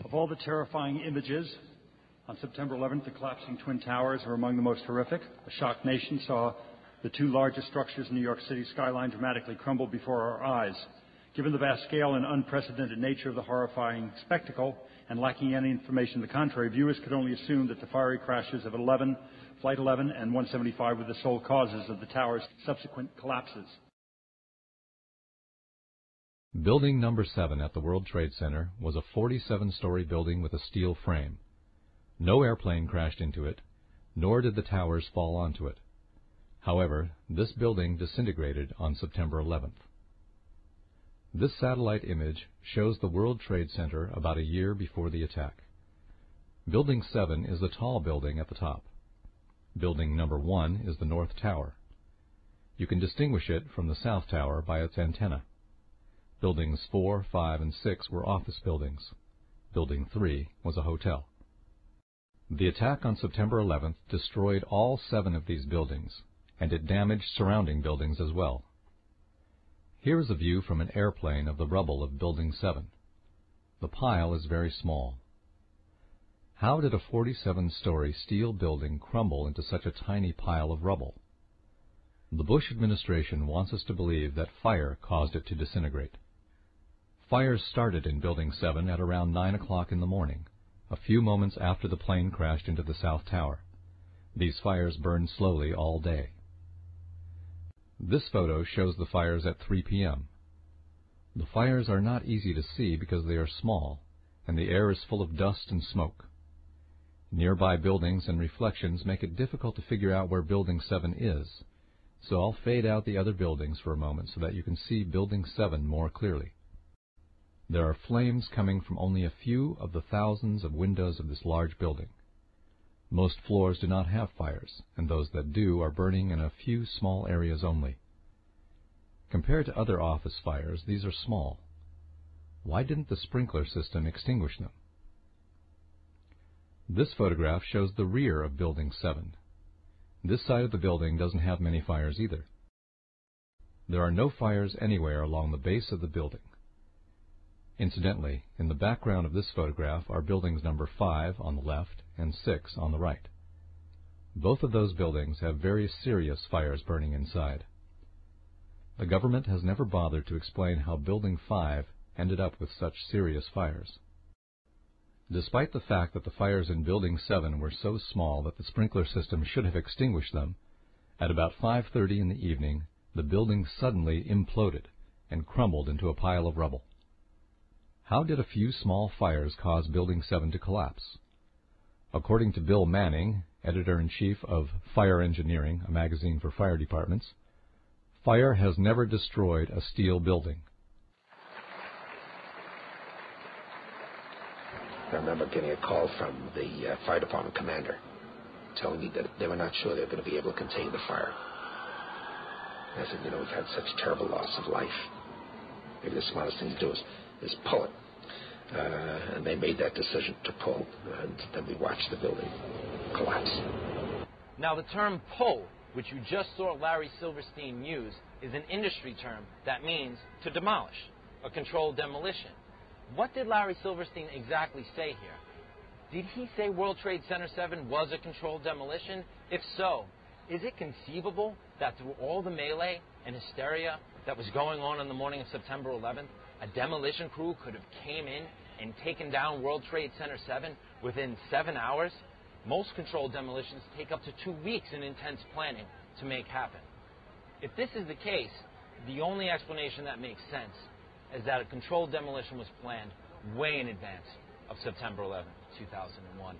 Of all the terrifying images, on September 11th, the collapsing Twin Towers were among the most horrific. A shocked nation saw the two largest structures in New York City's skyline dramatically crumble before our eyes. Given the vast scale and unprecedented nature of the horrifying spectacle, and lacking any information to the contrary, viewers could only assume that the fiery crashes of Flight 11 and 175 were the sole causes of the tower's subsequent collapses. Building number 7 at the World Trade Center was a 47-story building with a steel frame. No airplane crashed into it, nor did the towers fall onto it. However, this building disintegrated on September 11th. This satellite image shows the World Trade Center about a year before the attack. Building 7 is the tall building at the top. Building number 1 is the North Tower. You can distinguish it from the South Tower by its antenna. Buildings 4, 5, and 6 were office buildings. Building 3 was a hotel. The attack on September 11th destroyed all 7 of these buildings, and it damaged surrounding buildings as well. Here is a view from an airplane of the rubble of Building 7. The pile is very small. How did a 47-story steel building crumble into such a tiny pile of rubble? The Bush administration wants us to believe that fire caused it to disintegrate. Fires started in Building 7 at around 9 o'clock in the morning, a few moments after the plane crashed into the South Tower. These fires burned slowly all day. This photo shows the fires at 3 p.m. The fires are not easy to see because they are small, and the air is full of dust and smoke. Nearby buildings and reflections make it difficult to figure out where Building 7 is, so I'll fade out the other buildings for a moment so that you can see Building 7 more clearly. There are flames coming from only a few of the thousands of windows of this large building. Most floors do not have fires, and those that do are burning in a few small areas only. Compared to other office fires, these are small. Why didn't the sprinkler system extinguish them? This photograph shows the rear of Building 7. This side of the building doesn't have many fires either. There are no fires anywhere along the base of the building. Incidentally, in the background of this photograph are buildings number 5 on the left and 6 on the right. Both of those buildings have very serious fires burning inside. The government has never bothered to explain how Building 5 ended up with such serious fires. Despite the fact that the fires in Building 7 were so small that the sprinkler system should have extinguished them, at about 5:30 in the evening, the building suddenly imploded and crumbled into a pile of rubble. How did a few small fires cause Building 7 to collapse? According to Bill Manning, editor-in-chief of Fire Engineering, a magazine for fire departments, fire has never destroyed a steel building. I remember getting a call from the fire department commander telling me that they were not sure they were going to be able to contain the fire. And I said, we've had such terrible loss of life. Maybe the smartest thing to do is pull it. And they made that decision to pull, and then we watched the building collapse. Now, the term pull, which you just saw Larry Silverstein use, is an industry term that means to demolish, a controlled demolition. What did Larry Silverstein exactly say here? Did he say World Trade Center 7 was a controlled demolition? If so, is it conceivable that through all the melee and hysteria that was going on the morning of September 11th, a demolition crew could have came in and taken down World Trade Center 7 within 7 hours? Most controlled demolitions take up to 2 weeks in intense planning to make happen. If this is the case, the only explanation that makes sense is that a controlled demolition was planned way in advance of September 11th, 2001.